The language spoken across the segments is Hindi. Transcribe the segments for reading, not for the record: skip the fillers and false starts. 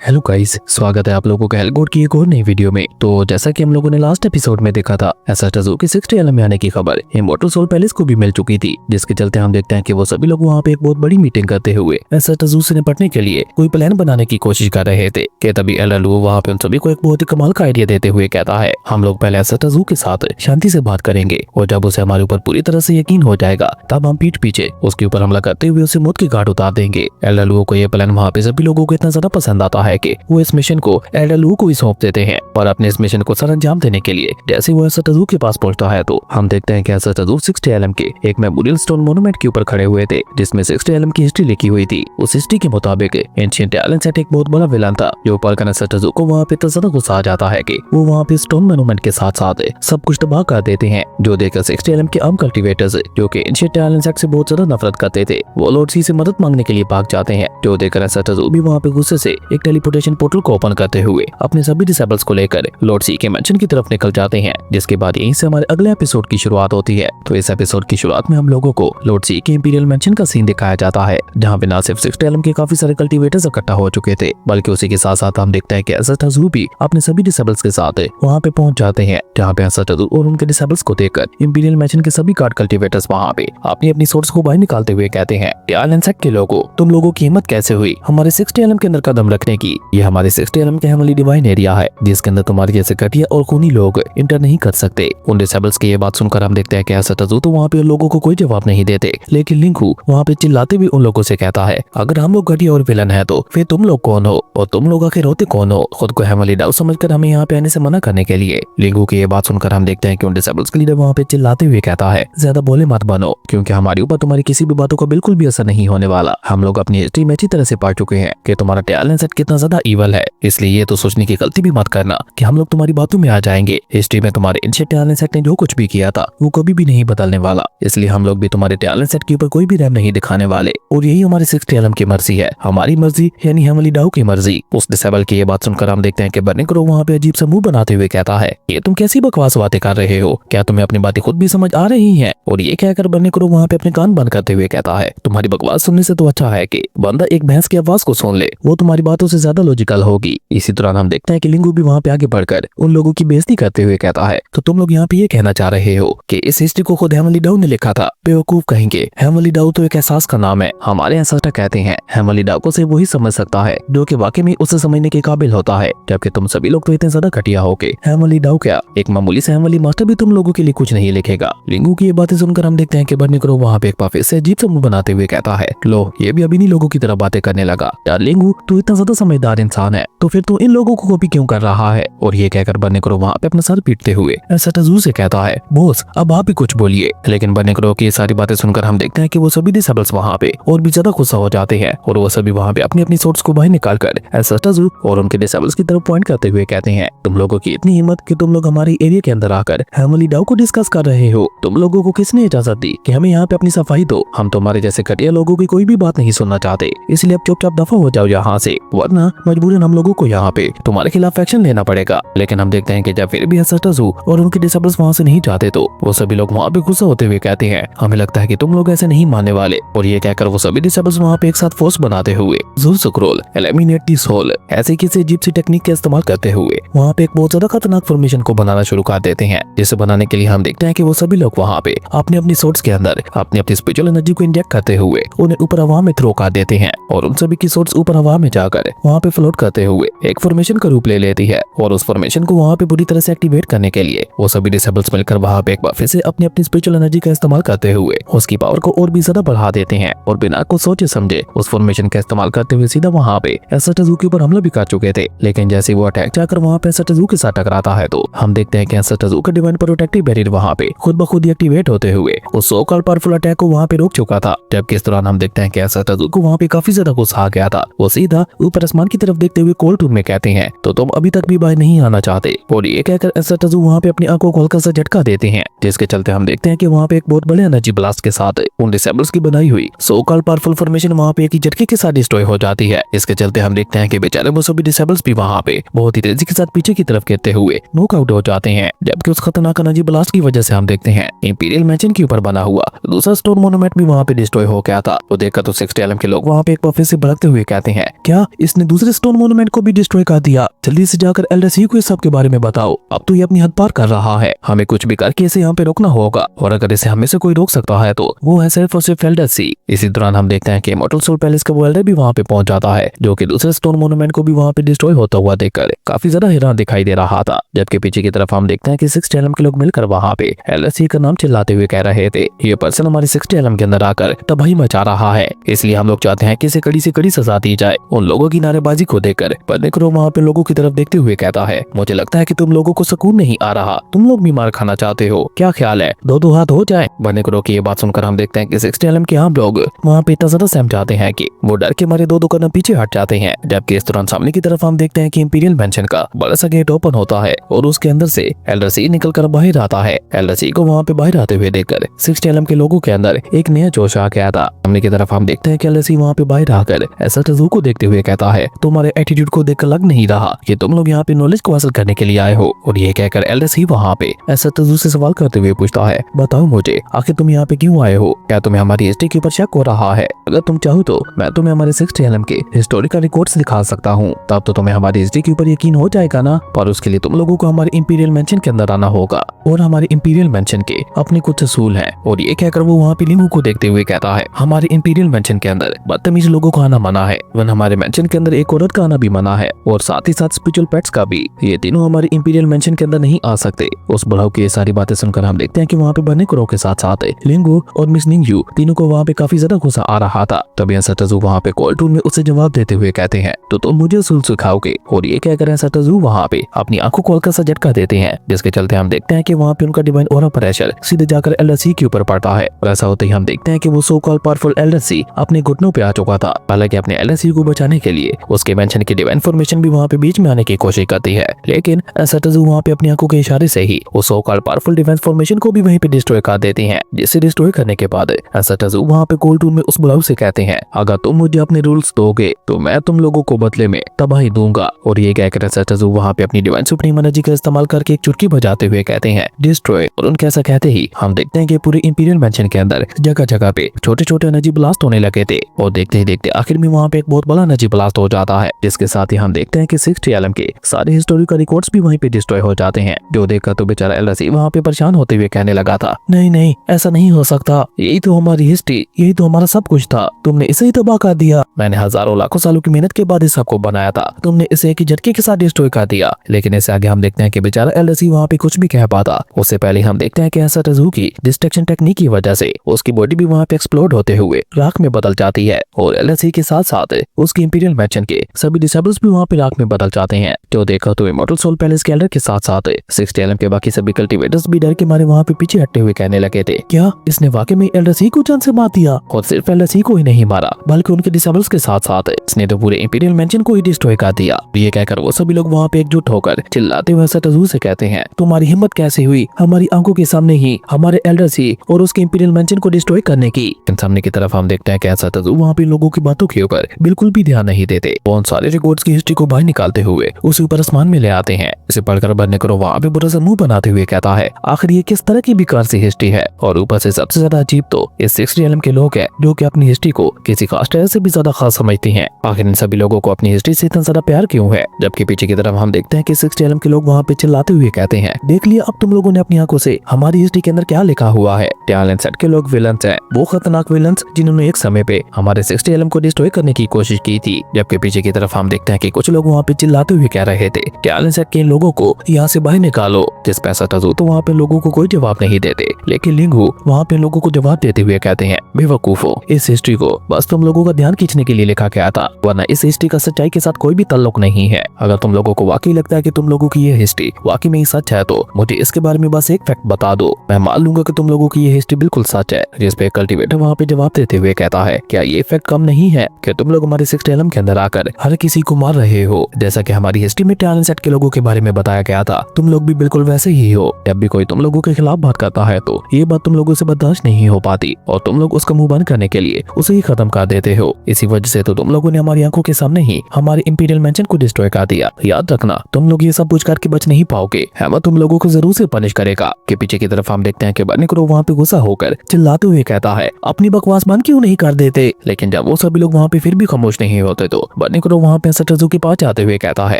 हेलो गाइस, स्वागत है आप लोगों का हेलगोड की एक और नई वीडियो में। तो जैसा कि हम लोगों ने लास्ट एपिसोड में देखा था, एसोटाज़ू की 60 एलम में आने की खबर इमोर्टल सोल पैलेस को भी मिल चुकी थी, जिसके चलते हम देखते हैं कि वो सभी लोग वहाँ पे एक बहुत बड़ी मीटिंग करते हुए एसोटाज़ू से निपटने के लिए कोई प्लान बनाने की कोशिश कर रहे थे कि तभी एलालुओ वहाँ पे उन सभी को एक बहुत ही कमाल का आइडिया देते हुए कहता है, हम लोग पहले एसोटाज़ू के साथ शांति से बात करेंगे और जब उसे हमारे ऊपर पूरी तरह से यकीन हो जाएगा तब हम पीठ पीछे उसके ऊपर हमला करते हुए उसे मौत की घाट उतार देंगे। एलालुओ को यह प्लान वहाँ पे सभी लोगों को इतना ज्यादा पसंद आता है कि वो इस मिशन को एलालुओ को ही सौंप देते हैं और अपने इस मिशन को सरअंजाम देने के लिए जैसे वो एसोटाज़ू के पास पहुंचता है तो हम देखते हैं कि एसोटाज़ू 60 एलम के एक मेमोरियल स्टोन मोन्यूमेंट के ऊपर खड़े हुए थे, जिसमें 60 एलम की हिस्ट्री लिखी हुई थी। उस हिस्ट्री के मुताबिक एंशिएंट एलेंसेट एक बहुत बड़ा विलन था जो पढ़कर एसोटाज़ू को वहाँ पे इतना गुस्सा आ जाता है कि वो वहाँ पे स्टोन मोन्यूमेंट के साथ साथ सब कुछ तबाह कर देते हैं, जो देखकर 60 एलम के आम कल्टीवेटर्स जो कि एंशिएंट एलेंसेट से बहुत ज्यादा नफरत करते थे, वो लॉर्ड सी से मदद मांगने के लिए भाग जाते हैं, जो देखकर एसोटाज़ू भी वहाँ पे गुस्से से एक टेलीपोर्टेशन पोर्टल को ओपन करते हुए अपने सभी डिसेबल्स को लेकर लॉर्ड सी के मेंशन की तरफ निकल जाते हैं। जिसके बाद यहीं से हमारे अगले एपिसोड की शुरुआत होती है। तो इस एपिसोड की शुरुआत में हम लोगों को लॉर्ड सी के इंपीरियल मेंशन का सीन दिखाया जाता है, जहाँ पे न सिर्फ 60 एलम के काफी सारे कल्टीवेटर्स इकट्ठा हो चुके थे, बल्कि उसी के साथ साथ हम देखते हैं कि एसोटाज़ू भी अपने सभी डिसेबल्स के साथ वहाँ पे पहुंच जाते हैं, जहाँ पे एसोटाज़ू और उनके डिसेबल्स को देखकर इंपीरियल मेंशन के सभी कार्ड कल्टीवेटर्स वहाँ पे अपनी अपनी सोर्स को बाहर निकालते हुए कहते हैं, एलेंसेट के लोगों, तुम लोगों की हिम्मत कैसे हुई हमारे 60 एलम के अंदर कदम रखने की? ये हमारे 60 एलम के हेवनली डिवाइन एरिया है, जिसके अंदर तुम्हारे जैसे घटिया और खूनी लोग इंटर नहीं कर सकते। उन डिसेबल्स की ये बात सुनकर हम देखते हैं कि एसोटाज़ू तो वहाँ पे उन लोगों को कोई जवाब नहीं देते, लेकिन लिंकू वहाँ पे चिल्लाते हुए उन लोगों से कहता है, अगर हम लोग घटिया और विलन है तो फिर तुम लोग कौन हो और तुम लोग आखिर होते कौन हो? खुद को हेवनली डाउ समझकर हमें यहाँ पे आने से मना करने के लिए। लिंकू की ये बात सुनकर हम देखते हैं कि उन डिसेबल्स के लीडर वहाँ पे चिल्लाते हुए कहता है, ज्यादा बोले मत बनो, क्योंकि हमारे ऊपर तुम्हारी किसी भी बातों का बिल्कुल भी असर नहीं होने वाला। हम लोग अपनी हिस्ट्री में अच्छी तरह से पढ़ चुके हैं कि तुम्हारा एलेंसेट कितना ज्यादा ईवल है, इसलिए ये तो सोचने की गलती भी मत करना कि हम लोग तुम्हारी बातों में आ जाएंगे। हिस्ट्री में तुम्हारे एंशिएंट एलेंसेट ने जो कुछ भी किया था वो कभी भी नहीं बदलने वाला, इसलिए हम लोग भी तुम्हारे एलेंसेट के ऊपर कोई भी रहम नहीं दिखाने वाले, और यही हमारी 60 एलम की मर्जी है, हमारी मर्जी यानी हेवनली डाउ की मर्जी। उस डिसेबल की ये बात सुनकर हम देखते हैं कि बर्निक्रो वहाँ पे अजीब सा मुंह बनाते हुए कहता है, ये तुम कैसी बकवास बातें कर रहे हो? क्या तुम्हें अपनी बातें खुद भी समझ आ रही हैं? और ये कहकर बर्निक्रो वहाँ पे अपने कान बंद करते हुए कहता है, तुम्हारी बकवास सुनने से तो अच्छा है कि बंदा एक भैंस की आवाज को सुन ले, वो तुम्हारी बातों से ज्यादा लॉजिकल होगी। इसी दौरान हम देखते हैं कि लिंगू भी वहाँ पे आगे बढ़कर उन लोगों की बेइज्जती करते हुए कहता है, तो तुम लोग यहाँ पे ये कहना चाह रहे हो कि इस हिस्ट्री को खुद हेवनली डाउ ने लिखा था? बेवकूफ कहेंगे, हेवनली डाउ तो एक एहसास का नाम है। हमारे एंसेस्टर कहते हैं हेवनली डाउ को सिर्फ वही समझ सकता है जो कि वाकई में उसे समझने के काबिल होता है, जबकि तुम सभी लोग तो इतने ज्यादा घटिया हो के हेवनली डाउ क्या, एक मामूली से हेवनली मास्टर भी तुम लोगों के लिए कुछ नहीं लिखेगा। लिंगू की ये बातें सुनकर हम देखते हैं कि बर्निक्रो वहाँ पे एक पाफे से अजीब सा मुंह बनाते हुए कहता है, लो ये भी अभी नहीं लोगों की तरह बातें करने लगा। यार लिंगू, तू इतना ज्यादा समझदार इंसान है तो फिर तू इन लोगों को कॉपी क्यों कर रहा है? और ये कहकर बर्निक्रो वहाँ पे अपना सर पीटते हुए एसोटाज़ू से कहता है, बॉस अब आप ही कुछ बोलिए। लेकिन बर्निक्रो की ये सारी बातें सुनकर हम देखते हैं कि वो सभी डिसेबल्स वहाँ पे और भी ज्यादा गुस्सा हो जाते हैं और वो सभी वहाँ पे अपनी अपनी सोर्स को बाहर निकालकर एसोटाज़ू और उनके डिसेबल्स की तरफ पॉइंट करते हुए कहते हैं, तुम लोगों की इतनी हिम्मत कि तुम लोग हमारे एरिया के अंदर आकर हेवनली डाउ को डिस्कस कर रहे हो? तुम लोगों को किसने इजाजत दी कि हमें यहाँ पे अपनी सफाई दो? हम तुम्हारे जैसे घटिया लोगों की कोई भी बात नहीं सुनना चाहते, इसलिए अब चुपचाप दफा हो जाओ यहाँ से, वरना मजबूरन हम लोगों को यहाँ पे तुम्हारे खिलाफ एक्शन लेना पड़ेगा। लेकिन हम देखते हैं कि जब फिर भी एसोटाज़ू और उनके डिसेबल्स वहाँ से नहीं जाते तो वो सभी लोग वहाँ पे गुस्सा होते हुए कहते हैं, हमें लगता है कि तुम लोग ऐसे नहीं मानने वाले। और ये कहकर वो सभी डिसेबल्स वहाँ पे एक साथ फोर्स बनाते हुए ज़ूर स्क्रॉल एलिमिनेट दी सोल ऐसे किसी अजीब सी टेक्निक का इस्तेमाल करते हुए वहाँ पे एक बहुत ज्यादा खतरनाक फॉर्मेशन को बनाना शुरू कर देते हैं, जिसे बनाने के लिए हम देखते हैं कि वो सभी लोग वहाँ पे अपने अपनी सोर्स के अंदर अपनी अपनी स्पिरिचुअल एनर्जी को इंजेक्ट करते हुए उन्हें ऊपर हवा में थ्रो कर देते हैं और उन सभी की सोर्स ऊपर हवा में जाकर वहाँ पे फ्लोट करते हुए एक फॉर्मेशन का रूप ले लेती है। और उस फॉर्मेशन को वहाँ पे बुरी तरह से एक्टिवेट करने के लिए वो सभी डिसेबल्स मिलकर वहाँ पे एक बार फिर से अपनी अपनी स्पिरिचुअल एनर्जी का इस्तेमाल करते हुए उसकी पावर को और भी ज्यादा बढ़ा देते हैं और बिना कुछ सोचे समझे उस फॉर्मेशन का इस्तेमाल करते हुए सीधा वहाँ पे एसोटाज़ू के ऊपर हमला भी कर चुके थे। लेकिन जैसे वो अटैक जाकर वहाँ पे एसोटाज़ू के साथ टकराता है तो हम देखते हैं कि एसोटाज़ू का डिवाइन प्रोटेक्टिव बैरियर वहाँ पे खुद ब खुद एक्टिवेट होते हुए उस सो कॉल्ड पावरफुल अटैक को वहाँ पे रोक चुका था। जबकि इस दौरान हम देखते हैं कि एसोटाज़ू को वहाँ पे काफी ज्यादा गुस्सा आ गया था। वो सीधा ऊपर आसमान की तरफ देखते हुए कोल्ड टून में कहते हैं, तो तुम अभी तक भी बाहर नहीं आना चाहते? और ये कहकर एसोटाज़ू वहाँ पे अपनी आंखों को हल्का सा झटका देते हैं, जिसके चलते हम देखते हैं कि वहाँ पे एक बहुत बड़े एनर्जी ब्लास्ट के साथ उन डिसेबल्स की बनाई हुई सो कॉल्ड पावरफुल फॉर्मेशन वहाँ पे एक ही झटके के साथ डिस्ट्रॉय हो जाती है। इसके चलते हम देखते हैं कि बेचारे वो सभी डिसेबल्स भी वहाँ पे बहुत ही तेजी के साथ पीछे की तरफ गिरते हुए नॉकआउट हो जाते हैं। जबकि उस खतरनाक एनर्जी ब्लास्ट की वजह से हम देखते हैं इंपीरियल मेंशन के ऊपर बना हुआ दूसरा स्टोन मोन्यूमेंट भी वहाँ पे डिस्ट्रॉय हो गया था। तो देखकर तो 60 एलम के लोग वहाँ पे एक पर फिर से भड़कते हुए कहते हैं, क्या इसने दूसरे स्टोन मॉन्यूमेंट को भी डिस्ट्रॉय कर दिया? जल्दी से जाकर एल्डर सी को इस सब के बारे में बताओ। अब तो ये अपनी हद पार कर रहा है, हमें कुछ भी करके इसे यहाँ पे रोकना होगा, और अगर इसे हमें से कोई रोक सकता है तो वो है सिर्फ और सिर्फ एल्डर सी। इसी दौरान हम देखते हैं कि इमॉर्टल सोल पैलेस का वो एल्डर भी वहाँ पे पहुंच जाता है, जो कि दूसरे स्टोन मॉन्यूमेंट को भी वहाँ पे डिस्ट्रॉय होता हुआ देखकर काफी ज्यादा हैरान दिखाई दे रहा था। जबकि पीछे की तरफ हम देखते हैं कि 60 एलएम के लोग मिलकर वहाँ पे एल्डर सी का नाम चिल्लाते हुए कह रहे थे, ये पर्सन हमारे 60 एलएम के अंदर आकर तबाही मचा रहा है, इसलिए हम लोग चाहते हैं कि इसे कड़ी से कड़ी सजा दी जाए। उन लोगों की नारेबाजी को देखकर बर्निक्रो वहाँ पे लोगों की तरफ देखते हुए कहता है, मुझे लगता है कि तुम लोगों को सुकून नहीं आ रहा, तुम लोग भी मार खाना चाहते हो, क्या ख्याल है दो हाथ हो जाए? बर्निक्रो की ये बात सुनकर हम देखते हैं कि 60 एलएम के आम लोग वहाँ पे इतना ज्यादा सहम जाते हैं कि वो डर के मारे दो कदम पीछे हट जाते हैं। जबकि इस दौरान सामने की तरफ हम देखते हैं कि इंपीरियल मैंशन का बड़ा सा गेट ओपन होता है और उसके अंदर से एल्डर सी निकल कर बाहर आता है। एल्डर सी को वहाँ पे बाहर आते हुए देखकर 60 एलएम के लोगों के अंदर एक नया जोश आ गया था। सामने की तरफ हम देखते हैं कि एल्डर सी वहाँ पे बाहर आकर ऐसा टजू को देखते हुए कहता है, तुम्हारे एटीट्यूड को देखकर लग नहीं रहा कि तुम लोग यहाँ पे नॉलेज को हासिल करने के लिए आए हो। और ये कहकर एल्डर सी वहाँ पे ऐसा टजू से सवाल करते हुए पूछता है, बताओ मुझे आखिर तुम यहाँ पे क्यों आए हो? क्या तुम्हें हमारी हिस्ट्री के ऊपर शक हो रहा है? अगर तुम चाहो तो मैं तुम्हें हमारे 60 एलएम के हिस्टोरिकल रिकॉर्ड्स दिखा सकता हूँ, तब तो तुम्हें हमारी हिस्ट्री के ऊपर यकीन हो जाएगा ना। पर उसके लिए तुम लोगों को हमारे इंपीरियल मेंशन के अंदर आना होगा और हमारे इंपीरियल मेंशन के अपने कुछ असूल हैं। और ये कहकर वो वहाँ पे लिंगू को देखते हुए कहता है, हमारे इंपीरियल मेंशन के अंदर बदतमीज लोगों को आना मना है, वन हमारे मेंशन के अंदर एक औरत का आना भी मना है, और साथ ही साथ स्पिरिचुअल पेट्स का भी। ये तीनों हमारे इंपीरियल मेंशन के अंदर नहीं आ सकते। उस बुढ़ाऊ की ये सारी बातें सुनकर हम देखते हैं कि वहाँ पे बर्निक्रो के साथ साथ लिंगू और मिस निंगयू तीनों को वहाँ पे काफी ज्यादा गुस्सा आ रहा था। तभी ऐसा टजू वहाँ पे कॉल टून में उसे जवाब देते हुए कहते हैं, तो तुम मुझे असूल सिखाओगे? और ये कहकर ऐसा टजू वहाँ पे अपनी आंखों को हल्का सा झटका देते हैं, जिसके चलते हम देखते हैं कि वहाँ पे उनका डिवाइन ऑरा प्रेशर सीधे जाकर एल्डर सी के ऊपर पड़ता है। और ऐसा होते ही हम देखते हैं कि वो सो कॉल्ड पावरफुल एल्डर सी अपने घुटनों पे आ चुका था। हालांकि अपने एल्डर सी को बचाने के लिए उसके मेंशन की डिवाइन फॉर्मेशन भी वहाँ पे बीच में आने की कोशिश करती है, लेकिन ऐसा टजू वहाँ पे अपनी आंखों के इशारे से ही वो so called powerful divine formation को भी वहीं पे डिस्ट्रॉय कर देते हैं। जिसे डिस्ट्रॉय करने के बाद ऐसा टजू वहाँ पे कोल्ड टून में उस बुलाऊ से कहते हैं, अगर तुम मुझे अपने रूल्स दोगे तो मैं तुम लोगों को बदले में तबाही दूंगा। और ये कहकर ऐसा टजू वहाँ पे अपनी डिवाइन सुप्रीम एनर्जी का इस्तेमाल करके एक चुटकी बजाते हुए कहते हैं, डिस्ट्रॉय। और उनके ऐसा कहते ही हम देखते हैं कि पूरे इंपीरियल मेंशन के अंदर जगह जगह पे छोटे छोटे एनर्जी ब्लास्ट होने लगे थे, और देखते ही देखते आखिर में वहाँ पे एक बहुत बड़ा एनर्जी ब्लास्ट हो जाता है, जिसके साथ ही हम देखते हैं कि 60 एलएम के सारे हिस्टोरिकल रिकॉर्ड्स भी वहीं पे डिस्ट्रॉय हो जाते हैं। जो देखकर तो बेचारा एल्डर सी वहाँ पे परेशान होते हुए कहने लगा था, नहीं नहीं ऐसा नहीं हो सकता, यही तो हमारी हिस्ट्री, यही तो हमारा सब कुछ था, तुमने इसे ही तबाह कर दिया। मैंने हजारों लाखों सालों की मेहनत के बाद इस सबको बनाया था, तुमने इसे एक ही झटके के साथ डिस्ट्रॉय कर दिया। लेकिन इससे आगे हम देखते हैं कि बेचारा एल्डर सी वहाँ पे कुछ भी कह पाता। उससे पहले हम देखते हैं कि ऐसा टजू की डिस्ट्रक्शन टेक्निक की वजह से उसकी बॉडी भी वहाँ पे एक्सप्लोड होते हुए राख में बदल जाती है, और एल्डर सी के साथ साथ उसकी इंपीरियल मेंशन के सभी डिसेबल्स भी वहाँ पे राख में बदल जाते हैं। जो देखा तो इमॉर्टल सोल पैलेस के एल्डर के साथ साथ 60 एलएम के बाकी सभी कल्टिवेटर्स भी डर के मारे वहाँ पे पीछे हटते हुए कहने लगे थे, क्या इसने वाकई में एल्डर सी को जान से मार दिया? और सिर्फ एल्डर सी को ही नहीं मारा बल्कि उनके डिसेबल्स के साथ साथ इसने तो पूरे इंपीरियल मेंशन को ही डिस्ट्रॉय कर दिया। ये कहकर वो सभी लोग वहाँ पे एकजुट होकर चिल्लाते हुए ऐसा टजू से कहते हैं, तुम्हारी हिम्मत कैसे हुई हमारी आंखों के सामने ही हमारे एल्डर सी और उसके इंपीरियल मेंशन को डिस्ट्रॉय करने की? सामने की तरफ हम देखते हैं कि ऐसा टजू वहाँ पे लोगों की बातों के ऊपर बिल्कुल भी ध्यान नहीं देते। बहुत सारे रिकॉर्ड्स की हिस्ट्री को बाहर निकालते हुए उसे ऊपर आसमान में ले आते हैं। इसे पढ़कर बर्निक्रो वहाँ पे बुरा सा मुंह बनाते हुए कहता है, आखिर ये किस तरह की बेकार सी हिस्ट्री है? और ऊपर से सबसे ज्यादा अजीब तो इस 60 एलएम के लोग हैं, जो कि अपनी हिस्ट्री को किसी खास तरह से भी ज्यादा खास समझती हैं। आखिर इन सभी लोगों को अपनी हिस्ट्री से इतना ज्यादा प्यार क्यों है? जबकि पीछे की तरफ हम देखते हैं कि 60 एलएम के लोग वहाँ पे चिल्लाते हुए कहते हैं, देख लिया अब तुम लोगों ने अपनी आंखों से हमारी हिस्ट्री के अंदर क्या लिखा हुआ है। टैलेंट सेट के लोग विलन्स हैं, वो खतरनाक विलन्स जिन्होंने एक समय पे हमारे 60 एलएम को डिस्ट्रॉय करने की कोशिश की थी। जबकि पीछे की तरफ हम देखते हैं कि कुछ लोग वहाँ पे चिल्लाते हुए कह रहे थे, टैलेंट सेट के लोगों को यहाँ से बाहर निकालो। जिस पैसा टजू तो वहाँ पे लोगों को कोई जवाब नहीं देते, लेकिन लिंगू वहाँ पे लोगों को जवाब देते हुए कहते हैं, बेवकूफो, इस हिस्ट्री को बस तुम लोगों का ध्यान खींचने के लिए लिखा गया था, वरना इस हिस्ट्री का सच्चाई के साथ कोई भी ताल्लुक नहीं है। अगर तुम लोगों को वाकई लगता है कि तुम लोगों की ये हिस्ट्री वाकई में ही सच है तो मुझे इसके बारे में बस एक फैक्ट बता दो, मैं मान लूंगा कि तुम लोगों की ये हिस्ट्री बिल्कुल सच है। जिस पे कल्टिवेटर वहाँ पे जवाब देते हुए कहता है, क्या ये फैक्ट कम नहीं है कि तुम लोग हमारे 60 एलएम के अंदर आकर हर किसी को मार रहे हो, जैसा कि हमारी हिस्ट्री में टैलेंट सेट के लोगों के बारे में बताया गया था। तुम लोग भी बिल्कुल वैसे ही हो। जब भी कोई तुम लोगों के खिलाफ बात करता है तो ये बात तुम लोगों से बर्दाश्त नहीं हो पाती और तुम लोग उसका मुंह बंद करने के लिए उसे ही खत्म कर देते हो। इसी वजह से तो तुम लोगों ने हमारी आंखों के सामने ही हमारे इंपीरियल मेंशन को डिस्ट्रॉय कर दिया। याद रखना, तुम लोग ये सब पूछ करके बच नहीं पाओगे, हैमर तुम लोगों को जरूर से पनिश करेगा। के पीछे की तरफ हम देखते हैं कि बर्निक्रो वहाँ पे गुस्सा होकर चिल्लाते हुए कहता है, अपनी बकवास बंद क्यों नहीं कर देते? लेकिन जब वो वो सभी लोग वहाँ पे फिर भी खामोश नहीं होते तो बर्निकुरो वहाँ पे सटजू के पास जाते हुए कहता है,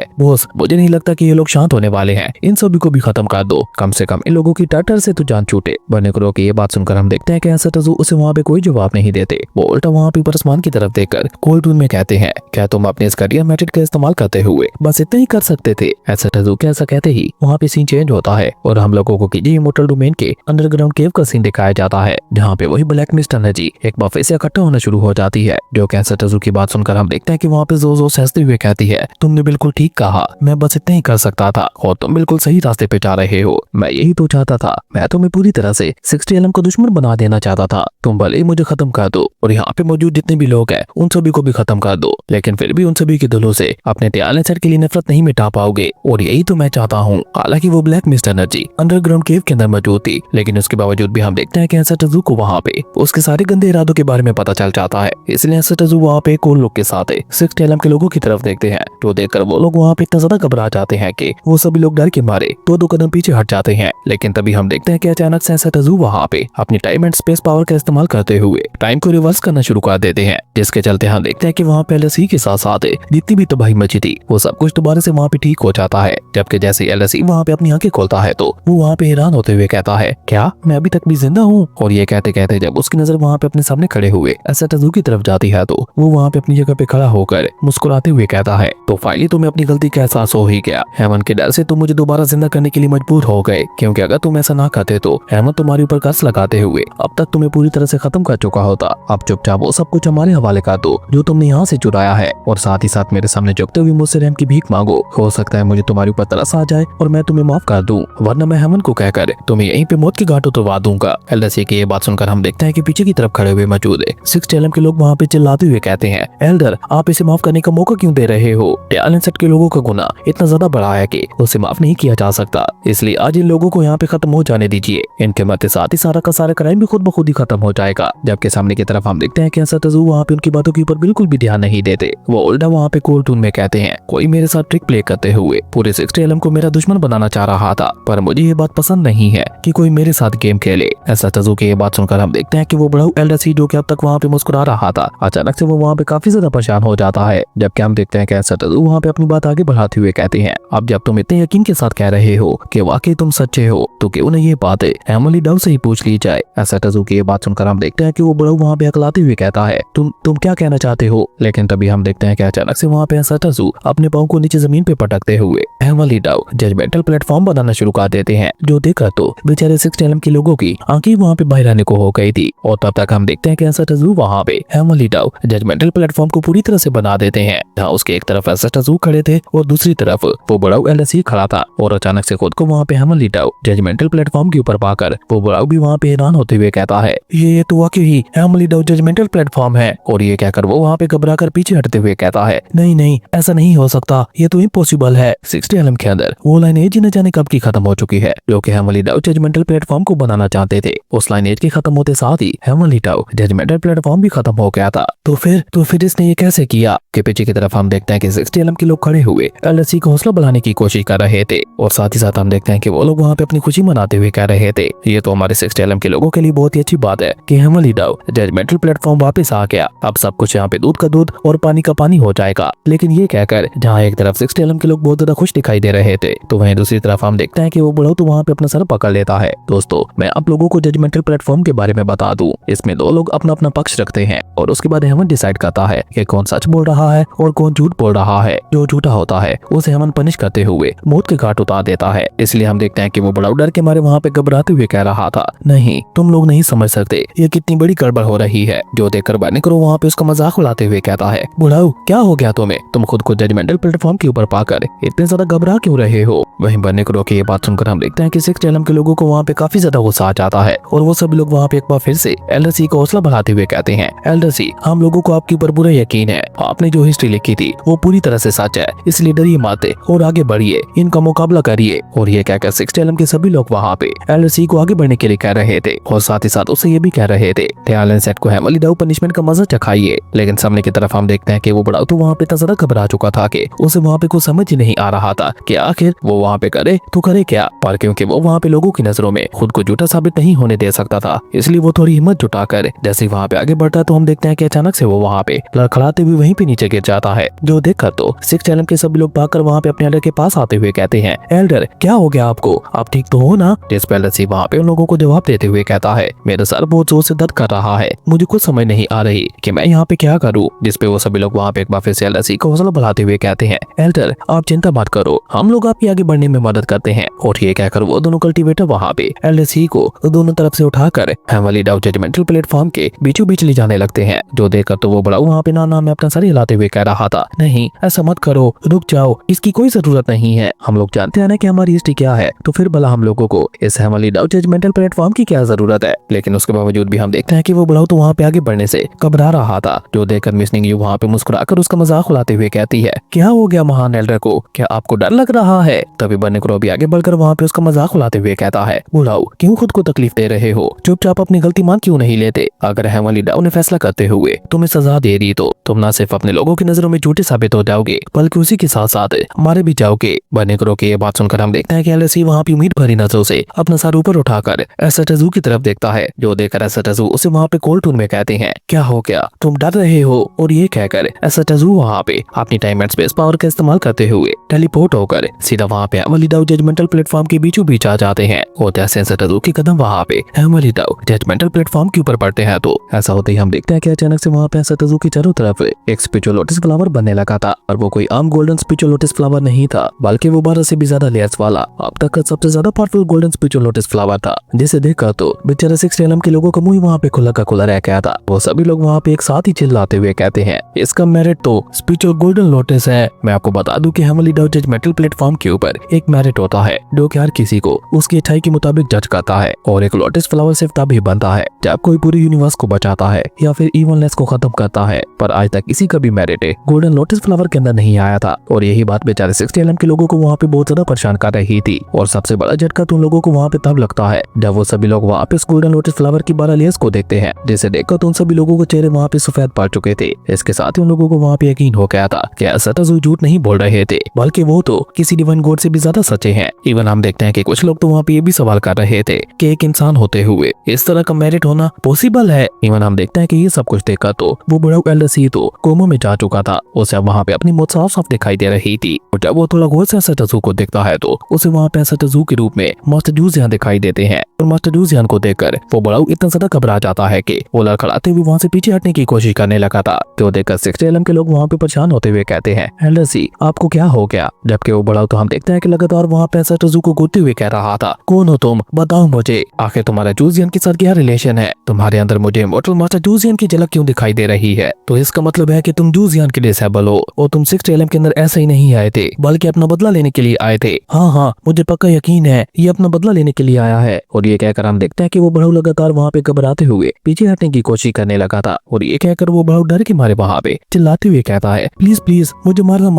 बॉस मुझे नहीं लगता कि ये लोग शांत होने वाले हैं, इन सभी को भी खत्म कर दो, कम से कम इन लोगों की टटर से तो जान छूटे। बर्निकुरो की ये बात सुनकर हम देखते हैं कि सटजू उसे वहाँ पे कोई जवाब नहीं देते। वो उल्टा वहाँ पे आसमान की तरफ देखकर कोल्ड टून में कहते हैं, क्या तुम अपने इस करियर मेथड का इस्तेमाल करते हुए बस इतना ही कर सकते थे? सटजू के ऐसा कहते ही वहाँ पे सीन चेंज होता है और हम लोगों को कीजिए इमोर्टल डोमेन के अंडरग्राउंड केव का सीन दिखाया जाता है, जहाँ पे वही ब्लैक मिस्ट एनर्जी एक बार फिर से इकट्ठा होना शुरू हो जाती है। जो कि सटजू की बात सुनकर हम देखते हैं कि वहाँ पे जोजो हंसते हुए कहती है, तुमने बिल्कुल ठीक कहा, मैं बस इतना ही कर सकता था और तुम बिल्कुल सही रास्ते पे जा रहे हो। मैं यही तो चाहता था, मैं तुम्हें पूरी तरह से 60 एलएम को दुश्मन बना देना चाहता था। तुम भले ही मुझे खत्म कर दो और यहाँ पे मौजूद जितने भी लोग हैं उन सभी को भी खत्म कर दो, लेकिन फिर भी उन सभी के दिलों से अपने टैलेंट के लिए नफरत नहीं मिटा पाओगे और यही तो मैं चाहता हूँ। हालांकि वो ब्लैक मिस्ट एनर्जी अंडरग्राउंड केव के अंदर मौजूद थी, लेकिन उसके बावजूद भी हम देखते हैं कि सटजू को वहाँ पे उसके सारे गंदे इरादों के बारे में पता चल जाता है। इसलिए सटजू वहाँ पे कोल लोग के साथ 60 एलएम के लोगों की तरफ देखते हैं, जो देखकर वो लोग वहाँ पे इतना ज्यादा घबरा जाते हैं कि वो सभी लोग डर के मारे दो कदम पीछे हट जाते हैं। लेकिन तभी हम देखते हैं कि अचानक से सटजू वहाँ पे अपनी टाइम एंड स्पेस पावर का इस्तेमाल करते हुए टाइम को रिवर्स करना शुरू कर देते हैं, जिसके चलते हम देखते हैं कि वहाँ पे एलएसई के साथ साथ जितनी भी तबाही मची थी वो सब कुछ दोबारा से वहाँ पे ठीक हो जाता है। जबकि जैसे एलएसई वहाँ पे अपनी आंखें खोलता है तो वो वहाँ पे हैरान होते हुए कहता है, क्या मैं अभी तक भी जिंदा हूँ? और ये कहते कहते जब उसकी नजर वहाँ पे अपने सामने खड़े हुए सटजू की तरफ जाती है तो वो वहाँ पे अपनी जगह पे खड़ा होकर मुस्कुराते हुए कहता है, तो फाइनली तुम्हें अपनी गलती का एहसास हो ही गया। हेमन के डर से तुम मुझे दोबारा जिंदा करने के लिए मजबूर हो गए, क्योंकि अगर तुम ऐसा ना करते तो हेमन तुम्हारे ऊपर कर्ज लगाते हुए अब तक तुम्हें पूरी तरह से खत्म कर चुका होता। अब चुपचाप वो सब कुछ हमारे हवाले कर दो जो तुमने यहाँ से चुराया है, और साथ ही साथ मेरे सामने झुकते हुए मुझसे रहम की भीख मांगो। हो सकता है मुझे तुम्हारे ऊपर तरस आ जाए और मैं तुम्हें माफ कर दूं, वरना मैं हेमन को कहकर तुम्हें यहीं पे मौत के घाट उतरवा दूंगा। एल्डर की ये बात सुनकर हम देखते हैं कि पीछे की तरफ खड़े हुए मौजूद 60 एलएम के लोग वहाँ पे चिल्लाते हुए कहते हैं, एल्डर आप इसे माफ करने का मौका क्यों दे रहे हो? टैलेंट सेट के लोगों का गुनाह इतना ज्यादा बड़ा है कि उसे माफ नहीं किया जा सकता, इसलिए आज इन लोगों को यहाँ पे खत्म हो जाने दीजिए। इनके मत साथ ही सारा का सारा क्राइम भी खुद ब खुद ही खत्म हो जाएगा। जबकि सामने की तरफ हम देखते हैं कि सटजू वहाँ पे उनकी बातों के ऊपर बिल्कुल भी ध्यान नहीं देते। वो उल्टा वहाँ पे कोल्ड टून में कहते हैं, कोई मेरे साथ ट्रिक प्ले करते हुए पूरे 60 एलएम को मेरा दुश्मन बनाना चाह रहा था, पर मुझे ये बात पसंद नहीं है कि कोई मेरे साथ गेम खेले। सटजू की ये बात सुनकर हम देखते हैं कि वो बड़ा एल्डर जो कि अब तक वहाँ पे मुस्कुरा रहा था, अचानक से वो वहाँ पे काफी ज्यादा परेशान हो जाता है। जबकि हम देखते हैं कि सटजू वहाँ पे अपनी बात आगे बढ़ाते हुए कहते हैं, अब जब तुम इतने यकीन के साथ कह रहे हो कि वाकई तुम सच्चे हो तो क्यों न ये बात एमिली डव से ही पूछ ली जाए। सटजू की ये बात सुनकर हम देखते हैं कि वो बड़ा वहाँ पे हकलाते हुए कहता है, तुम क्या कहना चाहते हो? लेकिन तभी हम देखते हैं कि अचानक से वहाँ पे सटजू अपने पाँव को नीचे जमीन पे पटकते हुए एमिली डव जजमेंटल प्लेटफॉर्म बनाना शुरू कर देते हैं, जो देखकर तो बेचारे 60 एलएम के लोगों की आंखें वहाँ पे बाहर आने को हो गई थी। और तब तक हम देखते हैं कि सटजू वहाँ पे एमिली डव जजमेंटल प्लेटफॉर्म को पूरी तरह से बना देते हैं, जहाँ उसके एक तरफ सटजू खड़े थे और दूसरी तरफ वो बड़ा एलएसई खड़ा था। और अचानक से खुद को वहाँ पे एमिली डव जजमेंटल प्लेटफॉर्म के ऊपर पाकर वो बड़ा भी वहाँ पे हैरान होते हुए कहता है, ये तो वाकई ही एमिली डव जजमेंटल प्लेटफॉर्म है। और ये कहकर वो वहाँ पे घबरा कर पीछे हटते हुए कहता है, नहीं नहीं ऐसा नहीं हो सकता, ये तो इम्पॉसिबल है। 60 एलएम के अंदर वो लाइन एज न जाने कब की खत्म हो चुकी है, जो कि एमिली डव जजमेंटल प्लेटफॉर्म को बनाना चाहते थे। उस लाइन एज के खत्म होते साथ ही एमिली डव जजमेंटल प्लेटफॉर्म भी खत्म हो गया था। तो फिर इसने ये कैसे किया? के पीछे की तरफ हम देखते हैं कि 60 एलएम के लोग खड़े हुए एलएसई को हौसला बढ़ाने की कोशिश कर रहे थे, और साथ ही साथ हम देखते हैं कि वो लोग वहाँ पे अपनी खुशी मनाते हुए कह रहे थे, ये तो हमारे 60 एलएम के लोगों के लिए बहुत ही अच्छी बात है कि एमिली डव जजमेंटल प्लेटफॉर्म वापस आ गया। अब सब कुछ यहाँ पे दूध का दूध और पानी का पानी हो जाएगा। लेकिन ये कहकर जहाँ एक तरफ 60 एलएम के लोग बहुत ज्यादा खुश दिखाई दे रहे थे, तो वहीं दूसरी तरफ हम देखते हैं कि वो बुढ़ऊ तो वहाँ पे अपना सर पकड़ लेता है। दोस्तों मैं आप लोगों को जजमेंटल प्लेटफॉर्म के बारे में बता दूं, इसमें दो लोग अपना अपना पक्ष रखते हैं और उसके बाद हेमन डिसाइड करता है कि कौन सच बोल रहा है और कौन झूठ बोल रहा है। जो झूठा होता है उसे हेमन पनिश करते हुए मौत के घाट उतार देता है। इसलिए हम देखते हैं कि वो बुढ़ऊ डर के मारे वहाँ पे घबराते हुए कह रहा था, नहीं तुम लोग नहीं समझ सकते ये कितनी बड़ी गड़बड़ हो रही है। जो देखकर बर्निकुरो वहाँ पे उसका मजाक उड़ाते हुए कहता है, बुढ़ऊ क्या हो गया तुम्हें? तुम खुद को जजमेंटल प्लेटफॉर्म के ऊपर पाकर इतने ज्यादा घबरा क्यों रहे हो? वहीं बर्निकुरो की ये बात सुनकर हम देखते हैं कि 60 एलएम के लोगों को वहाँ पे काफी ज्यादा गुस्सा आ जाता है, और वो सभी लोग वहाँ पे एक बार फिर से एल्डर सी को हौसला बढ़ाते हुए कहते हैं, एल्डर सी हम लोगों को आपके ऊपर पूरा यकीन है, आपने जो हिस्ट्री लिखी थी वो पूरी तरह से सच है, इसलिए डरिए मत और आगे बढ़िए, इनका मुकाबला करिए। और ये कहकर 60 एलएम के सभी लोग वहाँ पे एल्डर सी को आगे बढ़ने के लिए कह रहे थे, और साथ ही साथ उससे ये भी कह रहे थे टैलेंट सेट को एमिली डव पनिशमेंट का मजा चखाइए। लेकिन सामने की तरफ हम देखते हैं कि वो बड़ा तो वहाँ पे इतना ज्यादा घबरा चुका था कि उसे वहाँ पे कुछ समझ ही नहीं आ रहा था कि आखिर वो वहाँ पे करे तो करे क्या। पर क्योंकि वो वहाँ पे लोगों की नजरों में खुद को झूठा साबित नहीं होने दे सकता था, इसलिए वो थोड़ी हिम्मत जुटाकर जैसे वहाँ पे आगे बढ़ता है तो हम देखते हैं कि कि अचानक से वो वहाँ पे लड़खड़ाते हुए वहीं पे नीचे गिर जाता है, जो देखकर तो 6 एलएम के सभी लोग भागकर वहाँ पे अपने एल्डर के पास आते हुए कहते हैं, एल्डर क्या हो गया आपको, आप ठीक तो हो ना। जिस पे एल्डर सी वहाँ पे उन लोगों को जवाब देते हुए कहता है, मेरा सर बहुत जोर से दर्द कर रहा है, मुझे कुछ समझ नहीं आ रही कि मैं यहाँ पे क्या करूँ। जिस पे वो सभी लोग वहाँ पे एक बार फिर से एल्डर सी को हौसला बढ़ाते हुए कहते हैं, एल्डर आप चिंता मत करो, हम लोग आपके आगे बढ़ने में मदद करते हैं। और ये कहकर वो दोनों कल्टीवेटर वहाँ पे एल्डर सी को दोनों तरफ से उठाकर हेवनली डाउ जजमेंटल प्लेटफॉर्म के बीचों बीच ले जाने लगते हैं, जो देखकर तो वो बड़ा वहाँ पे नाना में अपना सर हिलाते हुए कह रहा था, नहीं ऐसा मत करो, रुक जाओ, इसकी कोई जरूरत नहीं है, हम लोग जानते हैं ना कि हमारी हिस्ट्री क्या है, तो फिर भला हम लोगों को इस हेवनली डाउ जजमेंटल प्लेटफॉर्म की क्या जरूरत है। लेकिन उसके बावजूद भी हम देखते हैं कि वो बड़ा तो वहाँ पे आगे बढ़ने से घबरा रहा था, जो देखकर मिसनिंग यू वहाँ पे मुस्कुराकर उसका मजाक उड़ाते हुए कहती है, क्या हो गया महान एल्डर को, क्या आपको डर लग रहा है। तभी बन्ने क्रो भी आगे बढ़कर वहाँ पे उसका मजाक उड़ाते हुए कहता है, बुढ़ाओ क्यों खुद को तकलीफ दे रहे हो, चुपचाप अपनी गलती मान क्यों नहीं लेते। अगर हेवनली डाउ ने फैसला करते हुए तुम्हें सजा दे दी तो तुम न सिर्फ अपने लोगों की नजरों में झूठे साबित हो जाओगे, बल्कि उसी के साथ साथ मारे भी जाओगे। बन्ने क्रो की ये बात सुनकर हम देखते हैं कि एल्डर सी वहाँ पे उम्मीद भरी नजरों से अपना सर ऊपर उठाकर एसएटजू की तरफ देखता है, जो देखकर एसएटजू उसे वहाँ पे कोल्ड टून में कहते हैं, क्या हो गया, तुम डर रहे हो। और ये कहकर एसएटजू वहाँ पे अपनी टाइम एंड स्पेस पावर का इस्तेमाल करते हुए टेलीपोर्ट होकर सीधा वहाँ पे हेवनली डाउ जजमेंटल प्लेटफॉर्म के बीचों बीच आ जाते हैं। और जैसे एसएटजू के कदम वहाँ पे हेवनली डाउ जजमेंटल प्लेटफॉर्म के ऊपर पड़ते हैं, तो ऐसा होते ही हम देखते हैं कि अचानक से वहाँ पे एसएटजू की चारों तरफ एक स्पिरिचुअल लोटस फ्लावर बनने लगा था। और वो कोई आम गोल्डन स्पिरिचुअल लोटस फ्लावर नहीं था, बल्कि वो 12 से भी ज्यादा लेयर्स वाला अब तक का सबसे ज्यादा powerful golden spiritual lotus flower था, जिसे देखकर तो बेचारे 6 एलएम के लोगों का मुंह वहाँ पे खुला का खुला रह गया था। वो सभी लोग वहाँ पे एक साथ ही चिल्लाते हुए कहते हैं, इसका मेरिट तो स्पिरिचुअल गोल्डन लोटस है। मैं आपको बता दूं कि हेवनली डाउ जजमेंटल प्लेटफॉर्म के ऊपर एक मेरिट होता है, जो कि हर किसी को उसकी अच्छाई के मुताबिक जज करता है। और एक लोटस फ्लावर सिर्फ तभी बनता है जब कोई पूरे यूनिवर्स को बचाता है या फिर इवननेस को खत्म करता है। पर आज तक किसी का भी मेरिट गोल्डन लोटस फ्लावर के अंदर नहीं आया था। और यही बात बेचारे 6 एलएम के लोगों को वहाँ पे बहुत ज्यादा परेशान कर रही थी। और सबसे बड़ा झटका तो उन लोगों को वहाँ पे तब लगता है जब वो सभी लोग वहाँ पे गोल्डन लोटस फ्लावर की 12 लेयर्स को देखते हैं, जिसे देखकर तो उन सभी लोगों के चेहरे वहाँ पे सफेद पड़ चुके थे। इसके साथ ही उन लोगों को वहाँ पे यकीन हो गया था कि एसएटजू झूठ नहीं बोल रहे थे, बल्कि वो तो किसी डिवाइन गॉड से भी ज्यादा सच्चे हैं। इवन हम देखते हैं कि कुछ लोग तो वहाँ पे ये भी सवाल कर रहे थे कि एक इंसान होते हुए इस तरह का मेरिट होना पॉसिबल है। इवन हम देखते हैं कि ये सब कुछ देखकर तो वो बड़ा एल्डर सी तो कोमा में जा चुका था, उसे वहाँ पे अपनी मौत साफ साफ दिखाई दे रही थी। और जब वो थोड़ा गौर से एसएटजू को देखता है तो उसे वहाँ पे एसएटजू के रूप में मास्टर जूजियान दिखाई देते हैं। और मास्टर जूजियान को देखकर वो बड़ा इतना ज्यादा घबरा जाता है कि वो लड़खड़ाते हुए वहाँ से पीछे हटने की कोशिश करने लगा था, जो देखकर 6 एलएम के लोग वहाँ पे परेशान होते हुए कहते हैं, एल्डर सी आपको क्या हो गया। जबकि वो बड़ा तो हम देखते हैं कि लगातार वहाँ पे एसएटजू को घूरते हुए कह रहा था, कौन हो तुम, बताओ मुझे, आखिर तुम्हारा जूजियन के साथ क्या रिलेशन है, तुम्हारे अंदर मुझे इमॉर्टल मास्टर जूजियन की झलक क्यों दिखाई दे रही है। तो इसका मतलब है कि तुम जूजियन के डिसेबल हो और तुम 6 एलएम के अंदर ऐसे ही नहीं आए थे, बल्कि अपना बदला लेने के लिए आए थे। हाँ मुझे पक्का यकीन है ये अपना बदला लेने के लिए आया है। और ये कहकर हम देखते हैं कि वो बड़ू लगातार वहाँ पे घबराते हुए पीछे हटने की कोशिश करने लगा था। और ये कहकर वो बड़ू डर के मारे वहाँ पे चिल्लाते हुए कहता है, प्लीज प्लीज मुझे मारना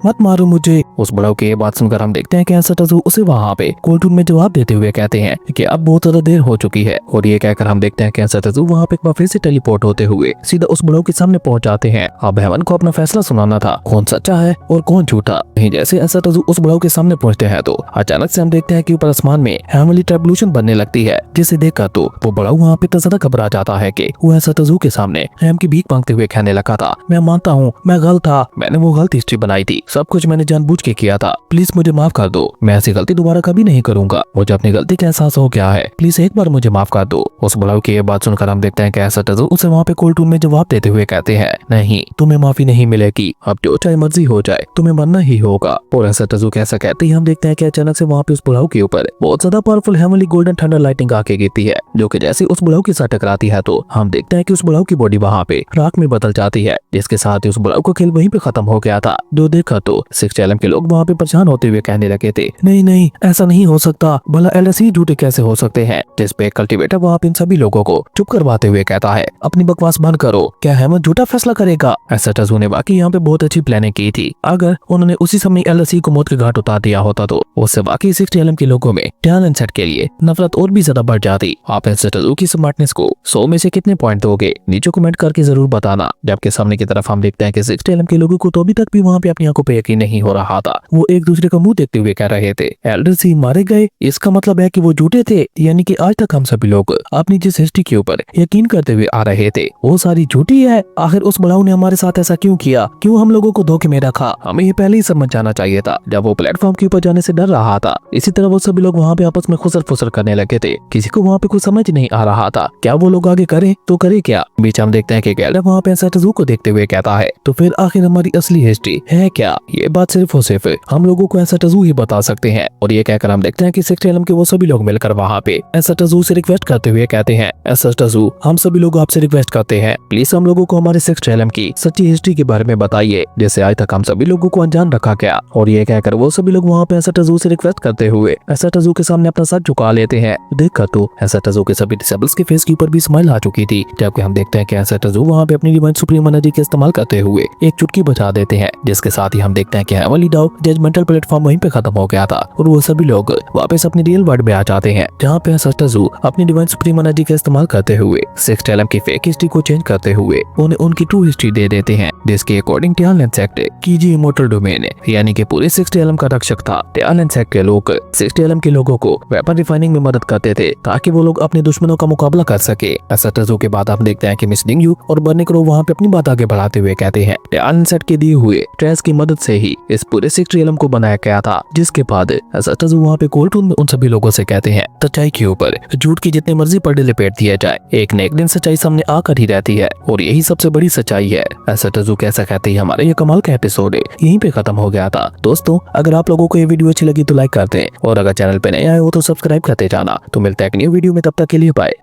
मत मारो मुझे। उस बड़ू की ये बात सुनकर हम देखते हैं कि एसएटजू उसे वहाँ पे कोल्ड टून में जवाब देते हुए कहते हैं कि अब बहुत ज्यादा देर हो चुकी है। और ये कहकर हम देखते हैं कि एसएटजू वहाँ पे एक बार फिर से टेलीपोर्ट होते हुए सीधा उस बड़ू के सामने पहुंच जाते हैं। अब हेवन को अपना फैसला सुनाना था, कौन सच्चा है और कौन झूठा। जैसे एसएटजू उस बड़ू के सामने पहुंचते हैं तो अचानक से हम देखते हैं कि ऊपर आसमान में हेवनली ट्रेवल्यूशन बनने लगती है, जिसे देखकर तो वो बड़ा वहाँ पे इतना ज्यादा घबरा जाता है कि वो एसएटजू के सामने हेम की भीख मांगते हुए कहने लगा था, मैं मानता हूँ मैं गलत था, मैंने वो गलत हिस्ट्री बनाई थी, सब कुछ मैंने जानबूझ के किया था, प्लीज मुझे माफ कर दो, मैं ऐसी गलती दोबारा कभी नहीं करूंगा, मुझे अपनी गलती का एहसास हो गया है, प्लीज एक बार मुझे माफ कर दो। उस बड़ाऊ की ये बात सुनकर हम देखते हैं कि एसएटजू उसे वहाँ पे कोल्ड टून में जवाब देते हुए कहते हैं, नहीं तुम्हें माफी नहीं मिलेगी, अब जो चाहे मर्जी हो जाए तुम्हें मरना ही होगा। और एसएटजू कैसा कहते ही हम देखते हैं कि अचानक से वहाँ पे उस बड़ाऊ के ऊपर बहुत ज्यादा powerful heavenly golden thunder lighting आके गिरती है, जो कि जैसे उस बड़ाऊ के साथ टकराती है तो हम देखते हैं कि उस बड़ाऊ की बॉडी वहाँ पे राख में बदल जाती है, जिसके साथ ही उस बड़ाऊ का खेल वहीं पे खत्म हो गया था। जो देखा तो 6 एलएम के लोग वहाँ पे परेशान होते हुए कहने लगे थे, नहीं ऐसा नहीं हो सकता, भला एलएससी झूठे कैसे हो सकते हैं। जिस पे कल्टीवेटर वहाँ पे इन सभी लोगों को चुप करवाते हुए कहता है, अपनी बकवास बंद करो, क्या हेमंत झूठा फैसला करेगा। एसएटजू ने वाकई यहाँ पे बहुत अच्छी प्लानिंग की थी, अगर उन्होंने उसी समय एलएससी को मौत के घाट उतार दिया होता तो उससे वाकई 6 एलएम के लोगों में टैन एंड सेट के लिए नफरत और भी ज्यादा बढ़ जाती। आप एसएटजू की स्मार्टनेस को 100 में से कितने पॉइंट दोगे, नीचे कमेंट करके जरूर बताना। जबकि सामने की तरफ हम देखते हैं कि 6 एलएम के लोगों को तो अभी तक भी वहाँ पे अपनी आंखों पे यकीन नहीं हो रहा था। वो एक दूसरे का मुंह देखते हुए कह रहे थे, एल्डर सी मारे गए, इसका मतलब है कि वो झूठे थे, यानी कि आज तक हम सभी लोग अपनी जिस हिस्ट्री के ऊपर यकीन करते हुए आ रहे थे वो सारी झूठी है। आखिर उस बुढ़ाऊ ने हमारे साथ ऐसा क्यों किया, क्यों हम लोगों को धोखे में रखा? हमें ये पहले ही समझ जाना चाहिए था जब वो प्लेटफॉर्म के ऊपर जाने से डर रहा था। इसी तरह वो सभी लोग वहाँ पे आपस में खुसर फुसर करने लगे थे। किसी को वहाँ पे कुछ समझ नहीं आ रहा था, क्या वो लोग आगे करें तो करे क्या। बीच हम देखते हैं कि गैल्डर वहाँ पे एसाटाज़ू को देखते हुए कहता है, तो फिर आखिर हमारी असली हिस्ट्री है क्या? ये बात सिर्फ और सिर्फ हम लोगों को एसाटाज़ू ही बता सकते हैं। और ये कहकर हम देखते हैं कि सिक्स्थ एलम के वो सभी लोग मिलकर वहाँ पे एसाटाज़ू से रिक्वेस्ट करते हुए कहते हैं, एसाटाज़ू हम सभी लोग आपसे रिक्वेस्ट करते हैं, प्लीज हम लोगों को हमारे सिक्स्थ एलम की सच्ची हिस्ट्री के बारे में बताइए, जैसे आज तक हम सभी लोगों को अनजान रखा गया। और ये कहकर वो सभी लोग वहाँ पे एसाटाज़ू से रिक्वेस्ट करते हुए एसाटाज़ू के सामने अपना सर झुका लेते हैं। देखकर तो एसाटाज़ू के सभी डिसेबल्स के फेस के ऊपर भी स्माइल आ चुकी थी, जबकि हम देखते हैं कि एसाटाज़ू वहाँ पे अपनी डिवाइन सुप्रीम एनर्जी का इस्तेमाल करते हुए एक चुटकी बजा देते हैं, जिसके साथ ही हम देखते हैं कि हेवनली डाउ जजमेंटल प्लेटफॉर्म वहीं पे खत्म हो गया था और वो सभी लोग वापस अपनी रियल वर्ल्ड में आ जाते हैं, जहाँ पे एसाटाज़ू अपनी डिवाइन सुप्रीम एनर्जी का इस्तेमाल करते हुए सिक्स्थ एलम की फेक हिस्ट्री को चेंज करते हुए उन्हें उनकी ट्रू हिस्ट्री दे देते हैं, जिसके अकॉर्डिंग टियानलेन सेक्ट कीजी इमोर्टल डोमेन यानी कि पूरे सिक्स्थ एलम का रक्षक था। टियानलेन सेक्ट के लोग सिक्स्थ एलम के लोगों को वेपन रिफाइनिंग में मदद करते थे ताकि वो लोग अपने दुश्मनों का मुकाबला कर सके। एसाटाज़ू के बाद हम देखते हैं कि मिस निंगयू और बर्निक्रो वहाँ पे अपनी बात आगे बढ़ाते हुए कहते हैं, टियानलेन सेक्ट के दिए हुए ट्रेस की मदद से ही इस पूरे सिक्स्थ एलम को बनाया गया था। जिसके बाद एसाटाज़ू वहाँ पे कोल्टून में उन सभी लोगों से कहते हैं, सच्चाई के ऊपर झूठ की जितनी मर्जी पर्दे लपेट दिया जाए, एक न एक दिन सच्चाई सामने आकर ही रहती है और यही सबसे बड़ी सच्चाई है। एसाटाज़ू कैसा कहते ही हमारा ये कमाल का एपिसोड यहीं पे खत्म हो गया था। दोस्तों अगर आप लोगों को ये वीडियो अच्छी लगी तो लाइक कर दें और अगर चैनल पे नए आए हो तो सब्सक्राइब करते जाना। तो मिलता है एक न्यू वीडियो में, तब तक के लिए बाय।